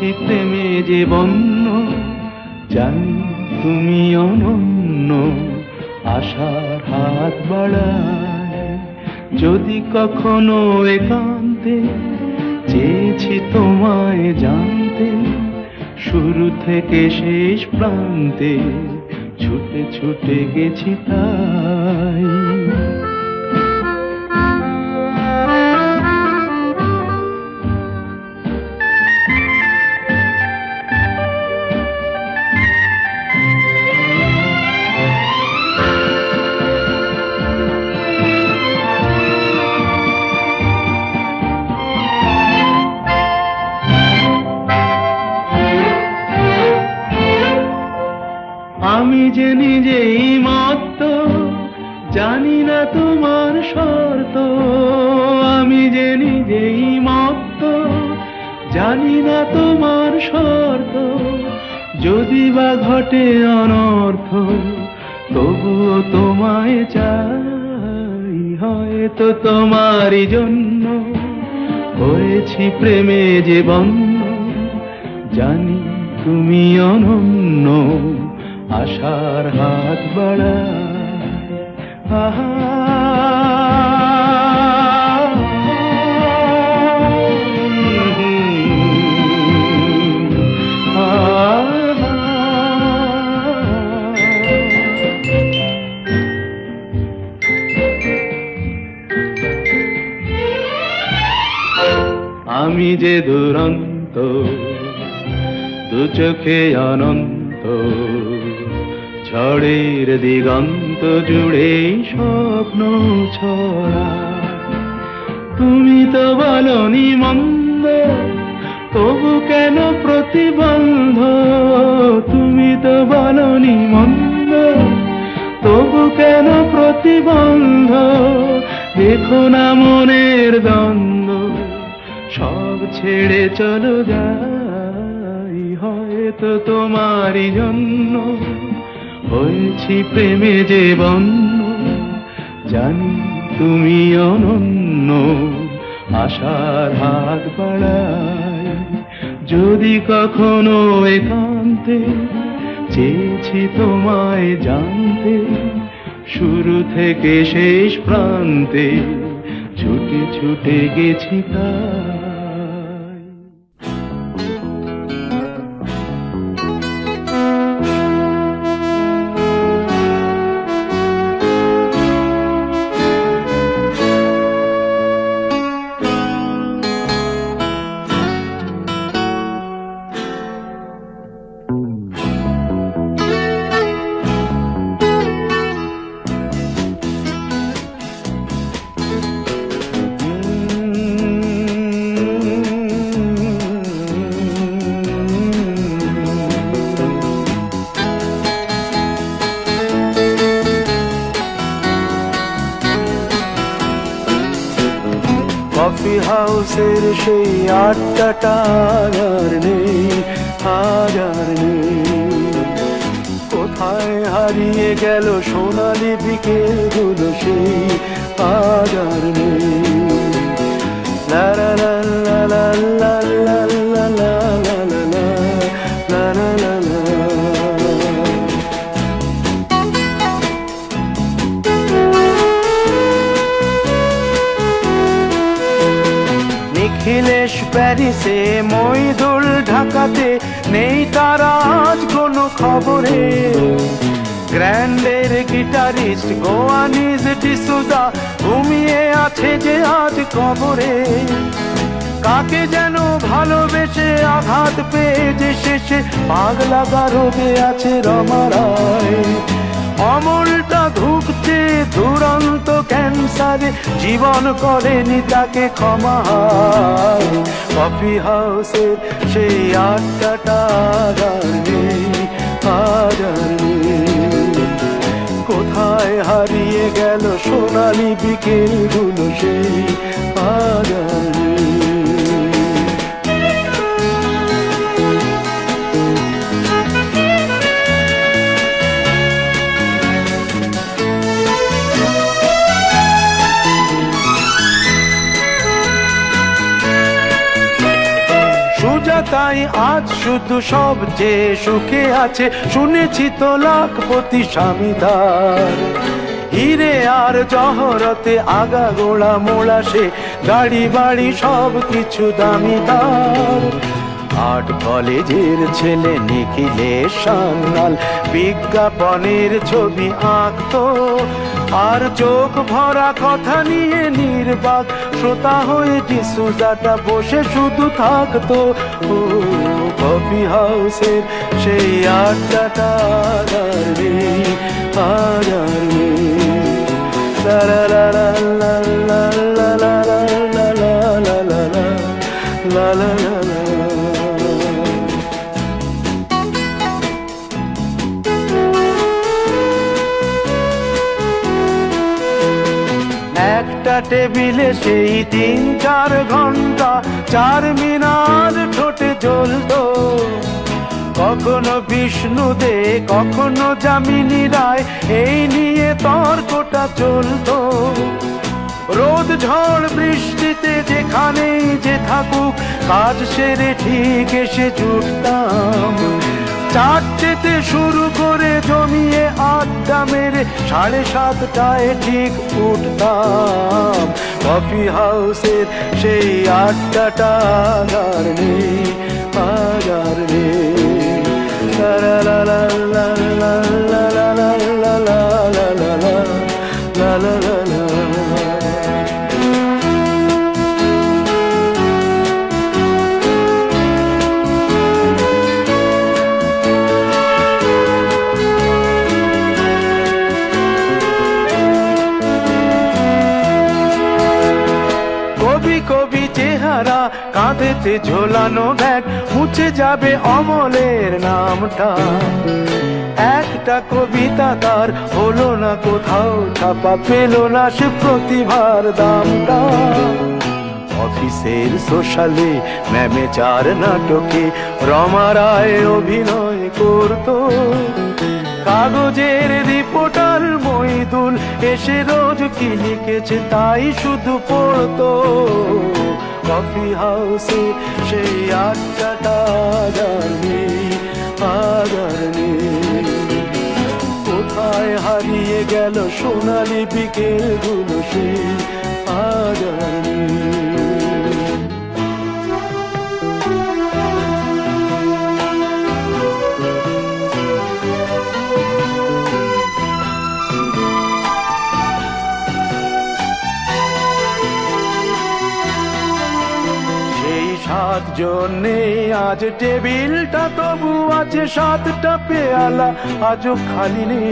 হয়েছি প্রেমে যে বন্য, জানি তুমি অনন্য, আশার হাত বাড়ায়। যদি কখনো একান্তে চেয়েছি তোমায় জানতে, শুরু থেকে শেষ প্রান্তে ছুটে ছুটে গেছি তাই। আমি যে নিজেই মত্ত, জানি না তোমার শর্ত। আমি যে নিজেই মত্ত, জানি না তোমার শর্ত। যদি বা ঘটে অনর্থ, তবুও তোমায় চাই। হয়তো তোমারই জন্য হয়েছি প্রেমে যে বন্য, জানি তুমি অনন্য, আশার হাত বাড়ায়। আহা আমি যে দুরন্ত, দু চোখে অনন্ত, ঝড়ের দিগন্ত জুড়ে স্বপ্ন ছড়া। তুমি তো বলনি মন্দ, তবু কেন প্রতিবন্ধ? তুমি তো বলনি মন্দ, তবু কেন প্রতিবন্ধ? দেখো না মনের দ্বন্দ্ব, সব ছেড়ে চলো যাই। হয়তো তোমারই জন্য হয়েছি প্রেমে যে বন্য, জানি তুমি অনন্য, আশার হাত বাড়ায়। যদি কখনো একান্তে চেয়েছি তোমায় জানতে, শুরু থেকে শেষ প্রান্তে ছুটে ছুটে গেছি তাই। কফি হাউসের সেই আড্ডাটা আর নেই, আজ আর নেই। কোথায় হারিয়ে গেল সোনালি বিকেলগুলো সেই, আজ আর নেই। লা লা লা লা লা লা লা লা লা লা লা লা লা লা। নিখিলেশ প্যারিসে, মইদুল ঢাকাতে, নেই তারা আজ কোনো খবরে। গ্র্যান্ডের গিটারিস্ট গোয়ানিজ ডিসুজা ঘুমিয়ে আছে যে আজ কবরে। কাকে যেন ভালোবেসে আঘাত পেয়ে যে শেষে পাগলা গারদে আছে রমা রায়। অমলটা ধুকছে দুরন্ত ক্যান্সারে, জীবন করেনি তাকে ক্ষমা। কফি হাউসের সেই আড্ডাটা আর নেই, আজ আর নেই। কোথায় হারিয়ে গেল সোনালি বিকেলগুলো সেই, আজ আর নেই। ডিসুজা তাই আজ শুধু সবচেয়ে সুখে আছে, শুনেছি তো লাখপতি স্বামীদার। হিরে আর জহরতে আগা গোড়া মোড়া সে, গাড়ি বাড়ি সব কিছু দামিদার। আর্ট কলেজের ছেলে নিখিলেশ সান্যাল বিজ্ঞাপনের ছবি আঁকতো, আর চোখ ভরা কথা নিয়ে নির্বাক শ্রোতা হয়ে ডিসুজাটা বসে শুধু থাকতো। ও কফি হাউসের সেই আড্ডাটা আর নেই, আর নেই। লা লা লা লা লা লা লা লা লা লা লা লা লা লা লা লা। একটা টেবিলে সেই 3-4 ঘন্টা চার মিনার ঠোঁটে জ্বলতো, কখনো বিষ্ণু দে কখনো যামিনী রায়, এই নিয়ে তর্কটা চলতো। রোদ ঝড় বৃষ্টিতে যেখানেই যে থাকুক, কাজ সেরে ঠিক এসে জুটতাম। 4টেতে শুরু করে জমিয়ে আড্ডা মেরে 7:30টায় ঠিক উঠতাম। কফি হাউসের সেই আড্ডাটা আর নেই, আর নেই। লা লা লা লা লা লা লা লা লা লা লা লা লা লা লা। কবি চেহারা, কাঁধেতে ঝোলানো ব্যাগ, মুছে যাবে অমলের নামটা। একটা কবিতা তার হলো না কোথাও ছাপা, পেল না সে প্রতিভার দামটা। অফিসের সোশ্যালে ম্যামে 4 নাটকে রমা রায় অভিনয় করতো, কাগজের রিপোর্টার মইদুল এসে রোজ কি লিখেছে তাই শুধু পড়তো। কফি হাউসে সেই আড্ডাটা জানি, আর নেই। কোথায় হারিয়ে গেল সোনালি বিকেলগুলো সেই, আর নেই। জন্যে আজ টেবিলটা তবু আছে, 7টা পেয়ালা আজও খালি নেই।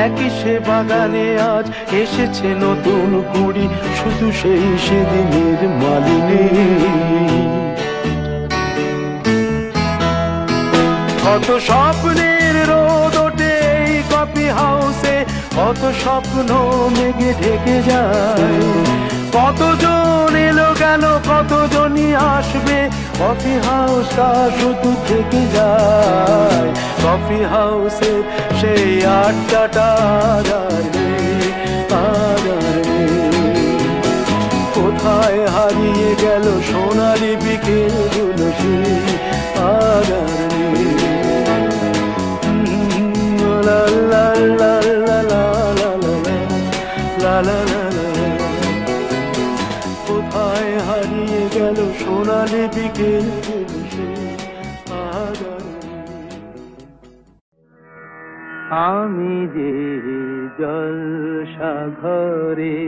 একই সে বাগানে আজ এসেছে নতুন কুড়ি, শুধু সেই সেদিনের মালিনী। কত স্বপ্নের রোদ ওঠে এই কফি হাউসে, কত স্বপ্ন মেঘে ঢেকে যায়। কতজন এলো গেল, কতজনই আসবে, কফি হাউসটা শুধু থেকে যায়। কফি হাউসে সেই আড্ডাটা আর নেই, আর নেই। কোথায় হারিয়ে গেল সোনালি বিকেলগুলো সেই, আর নেই। লা লা লা লা লা লা লা লা লা। কোথায় হারিয়ে গেল সোনালি বিকেলগুলো সেই, আর আমি যে জলসাঘরে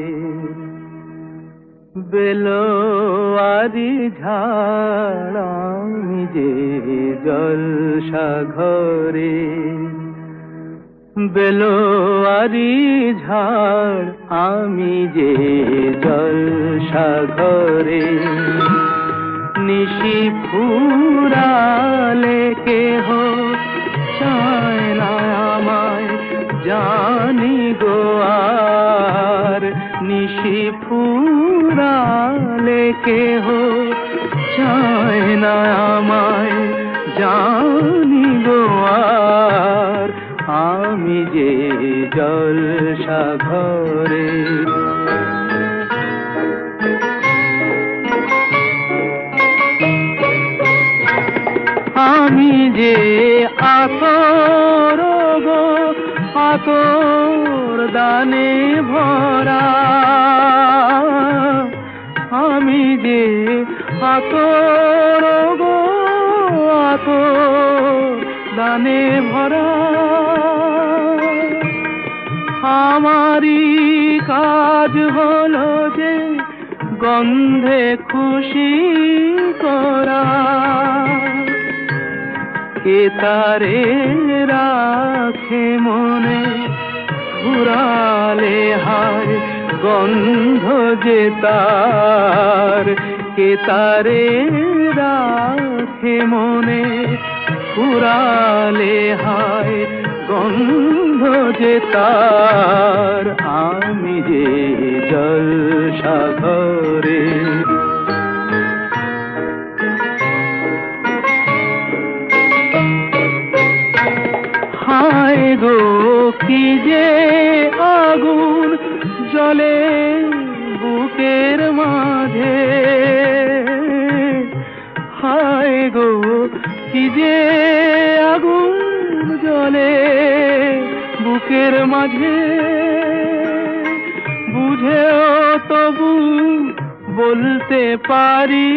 বেলোয়ারি ঝাড়, আমি যে জলসাঘরে বেলোয়ারি ঝাড়, আমি যে জলসাঘরে। নিশি ফুরালে কেহ চায় না আমায়, জানি গো আর। নিশি ফুরালে কেহ চায় না আমায়, জানি গো আর। আমি যে জলসাঘরে। যে আতর গো আতর দানে ভরা, আমি যে আতর গো আতর দানে ভরা। আমারই কাজ হলো যে গন্ধে খুশি করা, কে তারে রাখে মনে ফুরালে হায় গন্ধ যে তার, কে তারে রাখে মনে ফুরালে হায় গন্ধ যে তার। আমি যে জলসাঘরে হায় গো কি যে আগুন জ্বলে বুকের মাঝে, হায় গো কি যে আগুন জ্বলে বুকের মাঝে, বুঝেও তবু বলতে পারি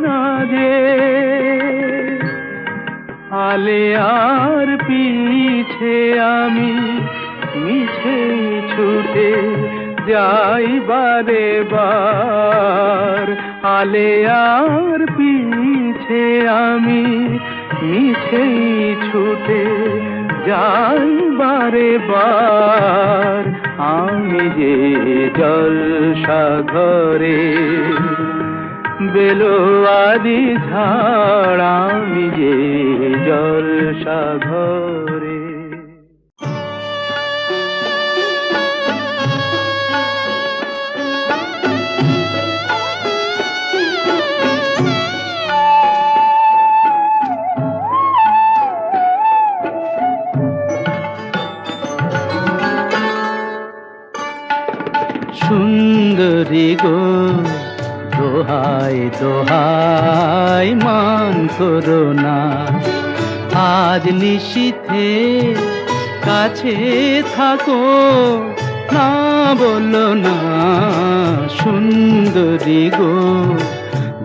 না যে আলে আর পিছে আমি মিছে ছুটে যাই বারে বার, আলে আর পিছে আমি মিছে ছুটে যাই বারে বার। আমি যে জলসাঘরে বেলোয়ারি ঝাড়, আমি যে জলসাঘরে। সুন্দরী গো দোহাই দোহাই মান করো না, আজ নিশীথে কাছে থাকো না বলো না। সুন্দরী গো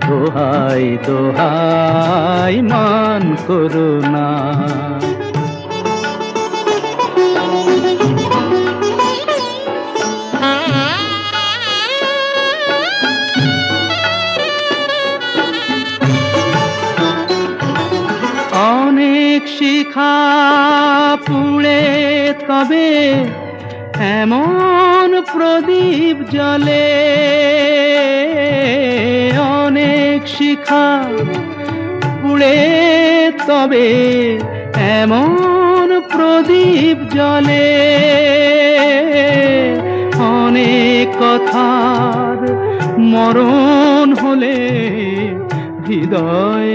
দোহাই দোহাই মান করো না। অনেক শিখা পুড়ে তবে এমন প্রদীপ জ্বলে, অনেক শিখা পুড়ে তবে এমন প্রদীপ জ্বলে, অনেক কথার মরণ হলে হৃদয়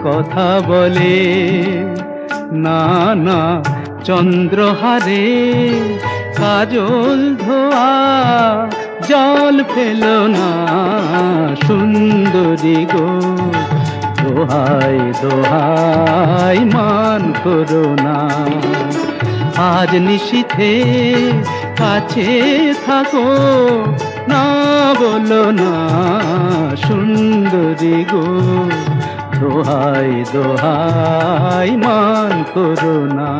কথা বলে, না না চন্দ্রহারে কাজল ধোয়া জল ফেলো না। সুন্দরী গো দোহাই দোহাই মান করো না, আজ নিশীথে কাছে থাকো না বলো না। সুন্দরী গো দোহাই দোহাই মান করো না।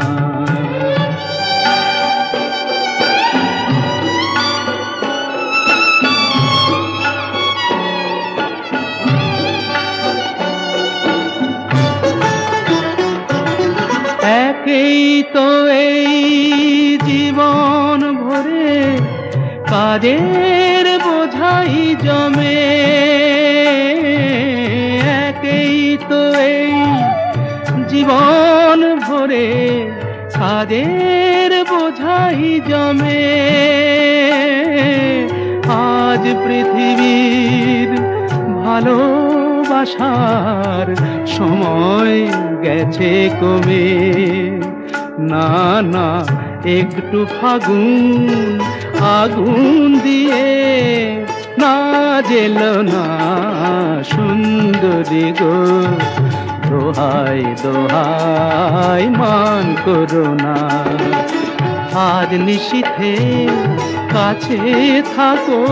একেই তো এই জীবন ভরে কাজের বোঝাই জমে, একেই তো এই জীবন ভরে কাজের বোঝাই জমে। আজ পৃথিবীর ভালোবাসার সময় গেছে কমে, না না একটু ফাগুন আগুন দিয়ে না জেলো না। সুন্দরী গো দোহাই দোহাই মান করো না। আজ নিশীথে কাছে থাকো,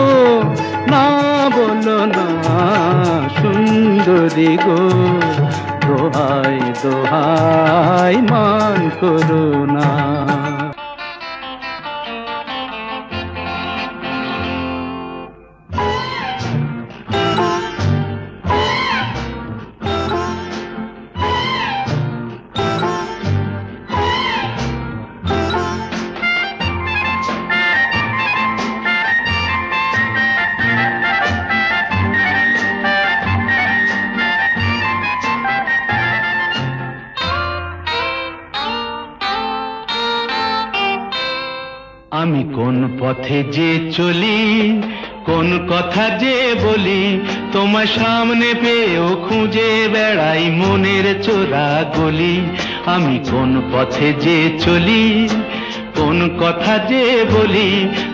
না বলো না সুন্দরী গো, দোহাই দোহাই মান করো না। আমি কোন পথে যে চলি, কোন কথা যে বলি, তোমার সামনে পেয়েও খুঁজে বেড়াই মনের চোরা গলি। আমি কোন পথে যে চলি, কোন কথা যে বলি,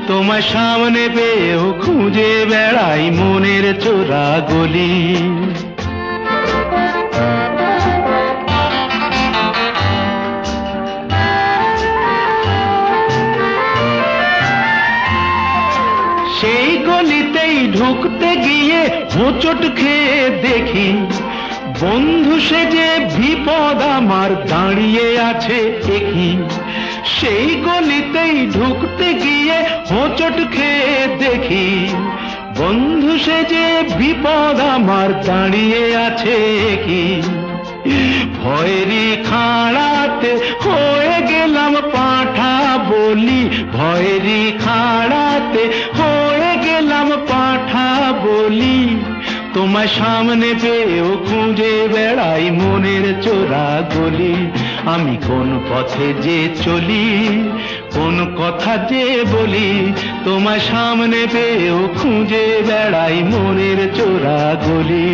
তোমার সামনে পেয়েও খুঁজে বেড়াই মনের চোরা গলি। সেই গলিতেই ঢুকতে গিয়ে হোঁচট খেয়ে দেখি, বন্ধু সেজে বিপদ আমার দাঁড়িয়ে আছে একই। সেই গলিতেই ঢুকতে গিয়ে হোঁচট খেয়ে দেখি, বন্ধু সেজে বিপদ আমার দাঁড়িয়ে আছে কি। ভয়েরই খাড়াতে হয়ে গেলাম পাঁঠা বলি, ভয়েরই খাড়াতে হয়ে গেলাম পাঁঠা বলি। তোমার সামনে পেয়েও খুঁজে বেড়াই মনের চোরা গলি। আমি কোন পথে যে চলি, কোন কথা যে বলি, তোমার সামনে পেয়েও খুঁজে বেড়াই মনের চোরা গলি।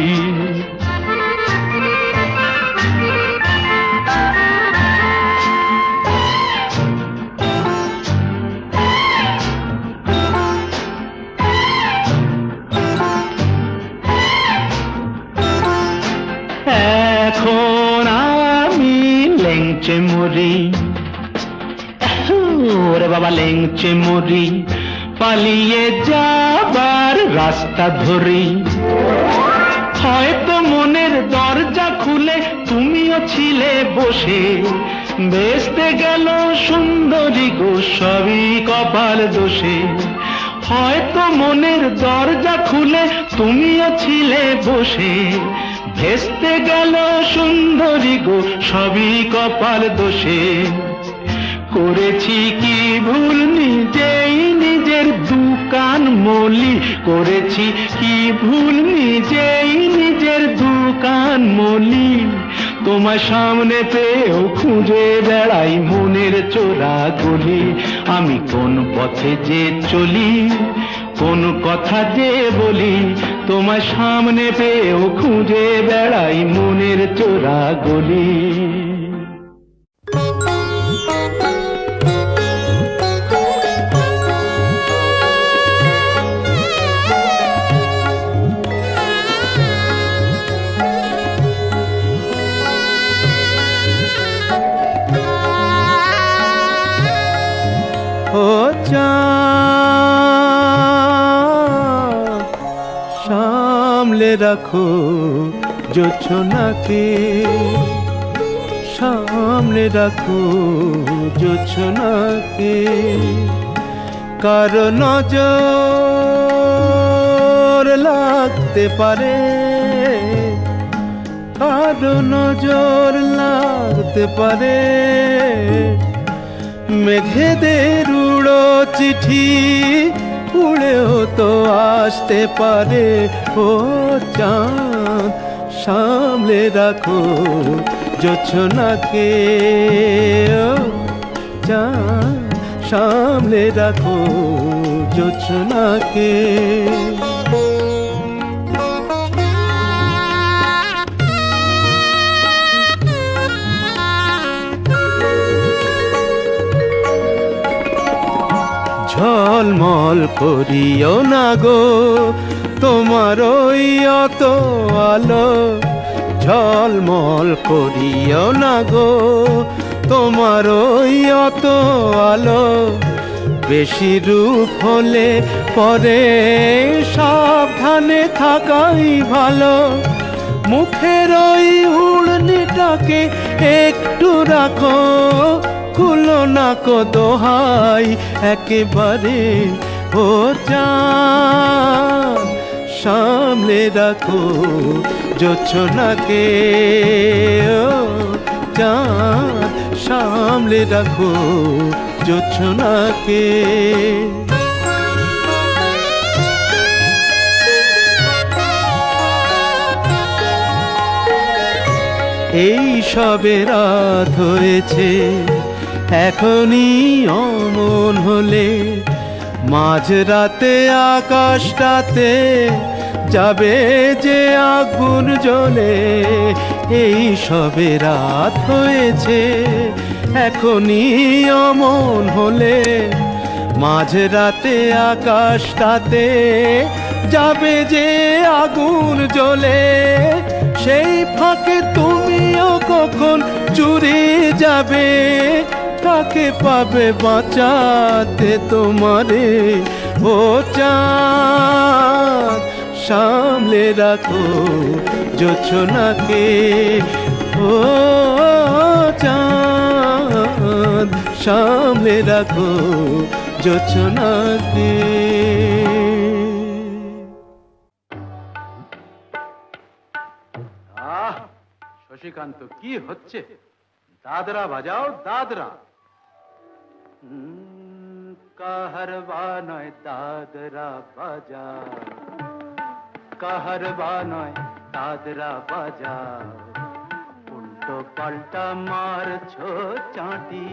এখন আমি লেংচে মরি, ওরে বাবা লেংচে মরি, পালিয়ে যাবার রাস্তা ধরি। হয়তো মনের দরজা খুলে তুমিও ছিলে বসে, বেসতে গেল সুন্দরী গো সবই কপাল দোষে। হয়তো মনের দরজা খুলে তুমিও ছিলে বসে, ভেস্তে গেল সুন্দরী গো সবই কপাল দোষে। করেছি কি ভুল নিজেই নিজের দুকান মলি, করেছি কি ভুল নিজেই নিজের দুকান মলি। তোমার সামনে পেয়েও খুঁজে বেড়াই মনের চোরা গলি। আমি কোন পথে যে চলি, কোন কথা যে বলি, তোমার সামনে পেয়েও খুঁজে বেড়াই মনের চোরা গলি। ও চাঁদ সামলে রাখো জোছনাকে, সামলে রাখো জোছনাকে। কারো নজর লাগতে পারে, কারো নজর লাগতে পারে। মেঘেদের উড়ো চিঠি উড়েও তো আসতে পারে। ও চাঁদ সামলে রাখো জোছনাকে, ও চাঁদ সামলে রাখো জোছনাকে। ঝলমল করিও না গো তোমার ওই অত আলো, ঝলমল করিও না গো তোমার ওই অত আলো, বেশি রূপ হলে পরে সাবধানে থাকাই ভালো। মুখের ওই উড়নিটাকে একটু রাখো, খুলো না কো দোহাই একেবারে ও চাঁদ, সামলে রাখো জোছনাকে ও চাঁদ, সামলে রাখো জোছনাকে। এই সবে রাত হয়েছে, এখনই অমন হলে মাঝরাতে আকাশটাতে যাবে যে আগুন জ্বলে। এই সবে রাত হয়েছে, এখনই অমন হলে মাঝরাতে আকাশটাতে যাবে যে আগুন জ্বলে। সেই ফাঁকে তুমিও কখন চুরি যাবে, তাকে পাবে বাঁচাতে তোমারে ও চাঁদ, সামলে রাখো জোছনাকে ও চাঁদ, সামলে রাখো জোছনাকে। শশীকান্ত, কি হচ্ছে? দাদরা বাজাও, দাদরা। কাহারবা নয় দাদরা বাজাও, কাহারবা নয় দাদরা বাজাও, উল্টো পাল্টা মারছো চাঁটি।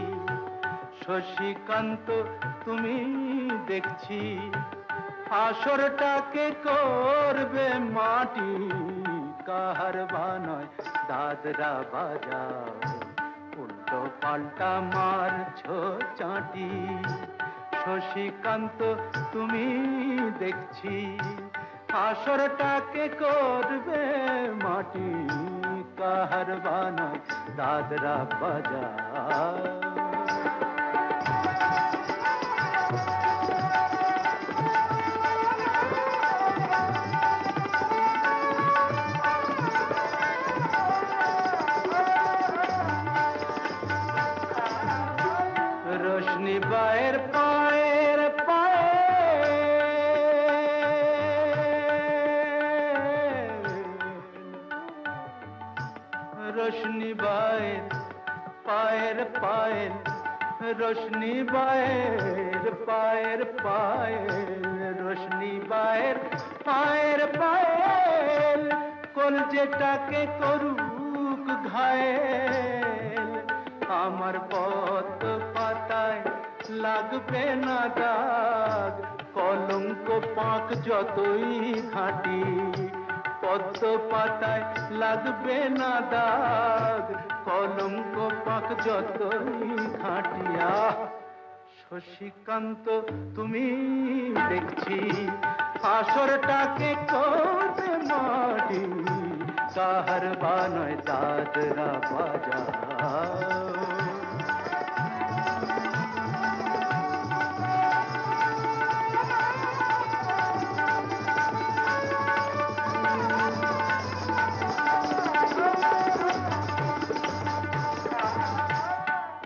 শশীকান্ত, তুমি দেখছি আসরটাকে করবে মাটি। কাহারবা নয় দাদরা বাজাও, উল্টো পাল্টা মারছো চাঁটি। শশীকান্ত, তুমি দেখছি আসরটাকে করবে মাটি। কাহারবা নয় দাদরা বাজাও। रोशनी बाहर पाएर पाए, रोशनी बाहर पाएर पाए, रोशनी बाहर पाएर पाए, रोशनी बाहर पाएर पाए, কলজেটাকে করুক ঘায়েল। আমার পথ পাতায় লাগবে না দাগ, কলঙ্ক পাক যতই ঘাঁটি। পদ্ম পাতায় লাগবে না দাগ, কলঙ্ক পাক যতই ঘাঁটিয়া। শশীকান্ত, তুমি দেখছি আসরটাকে করবে মাটি। কাহারবা নয় দাদরা বাজাও।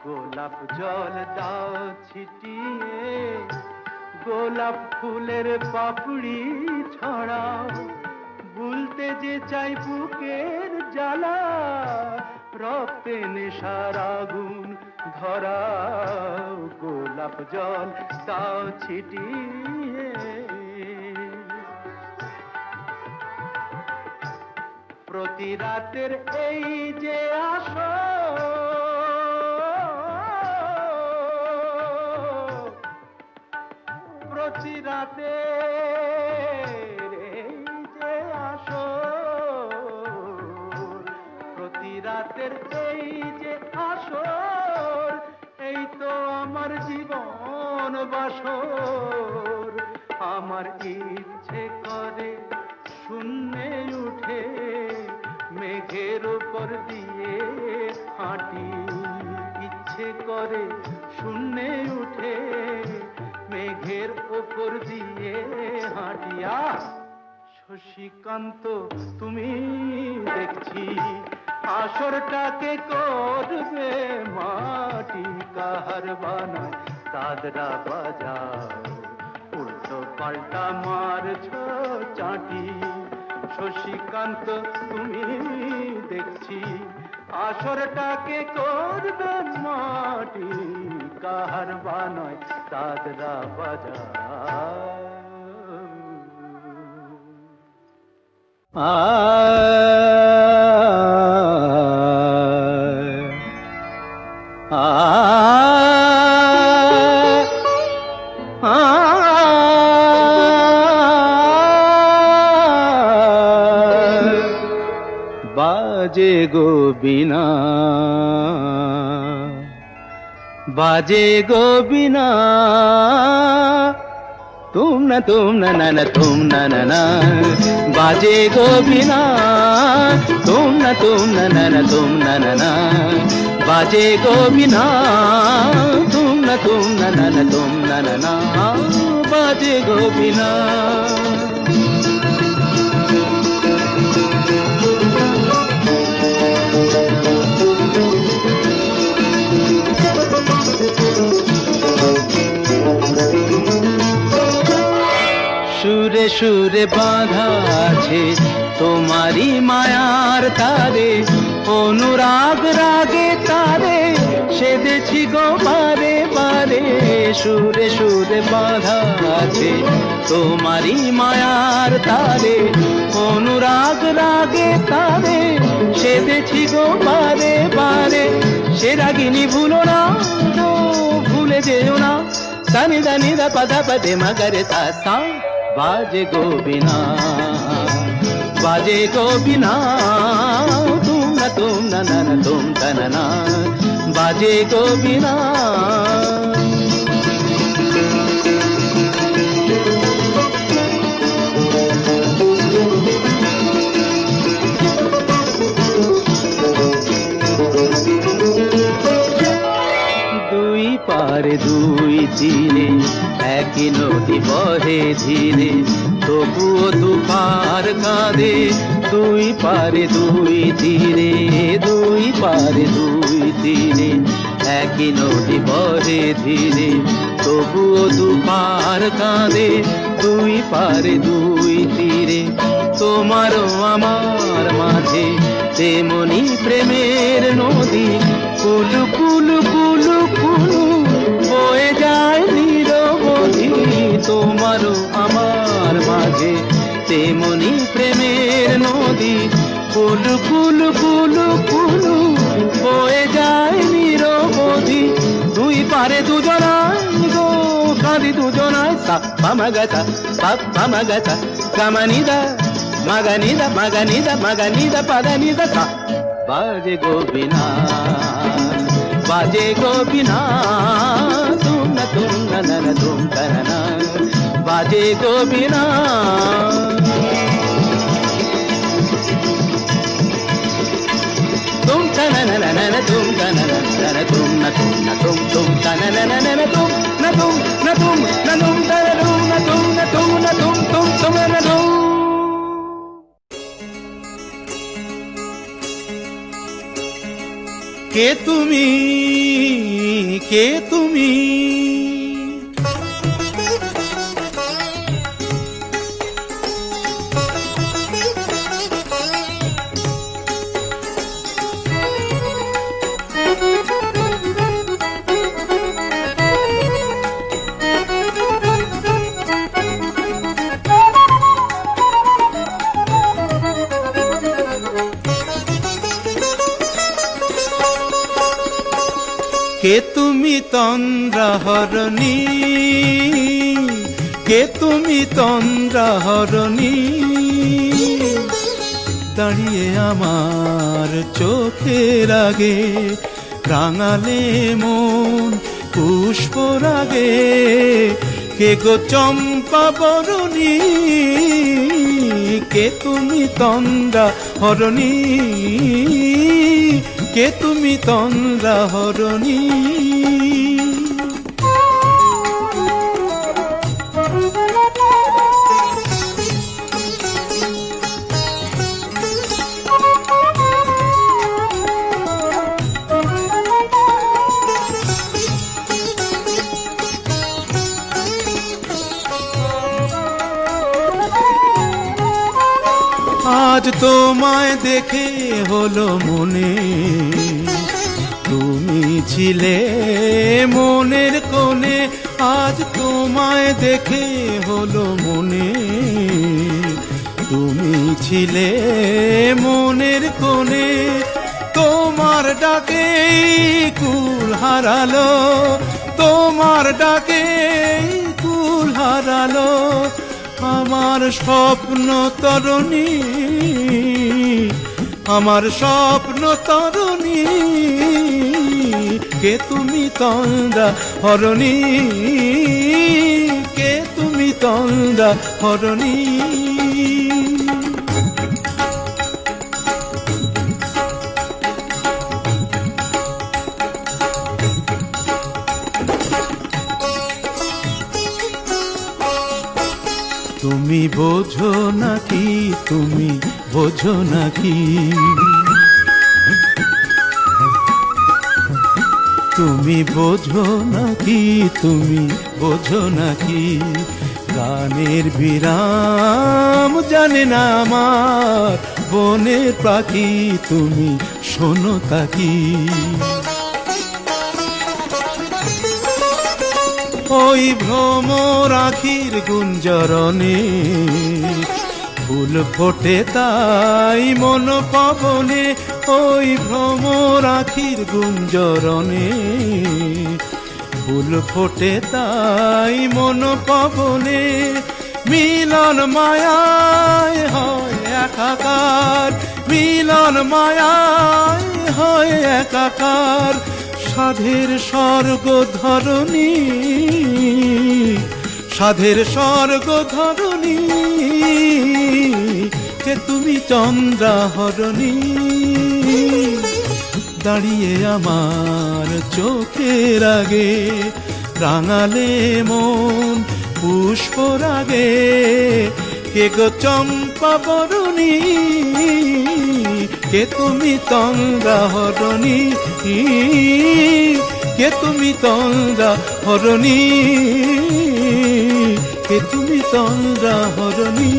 গোলাপ জল দাও ছিটিয়ে, গোলাপ ফুলের পাপড়ি ছড়াও। ভুলতে যে চাই বুকের জ্বালা, রক্তে নেশার আগুন ধরাও। গোলাপ জল দাও ছিটিয়ে, প্রতি রাতের এই যে আসো, প্রতি রাতের এই যে আসো, প্রতি রাতের এই যে আসর, এই তো আমার জীবন বাসর। আমার ইচ্ছে করে শূন্যে উঠে মেঘের উপর দিয়ে হাঁটি, ইচ্ছে করে শূন্যে উঠে মেঘের উপর দিয়ে হাঁটিয়া। শশীকান্ত তুমি দেখছি আসরটাকে করবে মাটি, কাহার বানায় দাদরা বাজাও, উল্টো পাল্টা মারছ চাটি। শশীকান্ত তুমি দেখছি আসরটাকে করবে মাটি, কাহার বানায় দাদরা বাজাও। বাজে গো বিনা, বাজে গো বিনা, तुम न ना तुम न ना, बाजे गो बिना तुम न ना तुम न ना, बाजे गो बिना तुम न ना तुम न ना, बाजे गो बिना। সুরে সুরে বাঁধা আছে তোমারি মায়ার তারে, অনুরাগ রাগে তারে সেদেছি গো বারে বারে। সুরে সুরে বাঁধা আছে তোমারি মায়ার তারে, অনুরাগ রাগে তারে সেদেছি গো বারে বারে। সে রাগিনী ভুলো না গো, ভুলে যেও না, সানি দানি দা পদা পদে মগরে সা সা। बाजे गो बिना, बाजे गो बिना तुम न तुम न ना, बाजे गो बिना। দুই পারে দুই তীরে একই নদী বহে ধীরে, তবুও দুপার কাঁদে। দুই পারে দুই তীরে, দুই পারে দুই তীরে একই নদী বহে ধীরে, তবুও দুপার কাঁদে। দুই পারে দুই তীরে তোমারও আমার মাঝে তেমনি প্রেমের নদী, কুলু কুলু কুলু কুলু বয়ে যায় নিরবধি। তোমারও আমার মাঝে তেমনি প্রেমের নদী, কুলু কুলু কুলু কুলু বয়ে যায় নিরবধি। দুই পারে দুজনায় গো কাঁদি দুজনায়, সা পামাগাছা পাপ পামাগাছা কামানিদা মাগানিদা মাগানিদা মাগানিদা পাদানিদা সা। बाजे गो बिना, बाजे गो बिना तुम न तुम ना, बाजे गो बिना। तुम न तुम तुम न तुम तुम न तुम न तुम न तुम न तुम न तुम न तुम न तुम तुम न तुम। কে তুমি, কে তুমি, কে তুমি তন্দ্রাহরণী, কে তুমি তন্দ্রাহরণী, দাঁড়িয়ে আমার চোখের আগে রাঙালে মন পুষ্পরাগে। কে গো চম্পা বরণী, কে তুমি তন্দ্রা হরণী, কে তুমি তন্দ্রা হরণী। আজ তোমায় দেখে হলো মনে, তুমি ছিলে মনের কোণে। আজ তোমায় দেখে হলো মনে, তুমি ছিলে মনের কোণে। তোমার ডাকে কুল হারালো, তোমার ডাকে কুল হারালো আমার স্বপ্ন তরণী, আমার স্বপ্ন তরণী। কে তুমি তন্দ্রা হরণী, কে তুমি তন্দ্রা হরণী। তুমি বোঝো নাকি, তুমি বোঝো নাকি, তুমি বোঝো নাকি, তুমি বোঝো নাকি। গানের বিরাম জানে না আমার বনের পাখি, তুমি শোনো তাকি। ওই ভ্রমর আখির গুঞ্জরণে ফুল ফোটে তাই মন পবনে। ওই ভ্রমর আখির গুঞ্জরণে ফুল ফোটে তাই মন পবনে। মিলন মায়ায় হয় একাকার, মিলন মায়ায় হয় একাকার। সাধের স্বর্গ ধরণী, সাধের স্বর্গ ধরণী। কে তুমি চন্দ্রা হরণী, দাঁড়িয়ে আমার চোখের আগে রাঙালে মন পুষ্পরাগে। কে গো চম্পা বরণী, কে তুমি তন্দ্রা হরণী, কে তুমি তন্দ্রা হরণী, কে তুমি তন্দ্রা হরণী।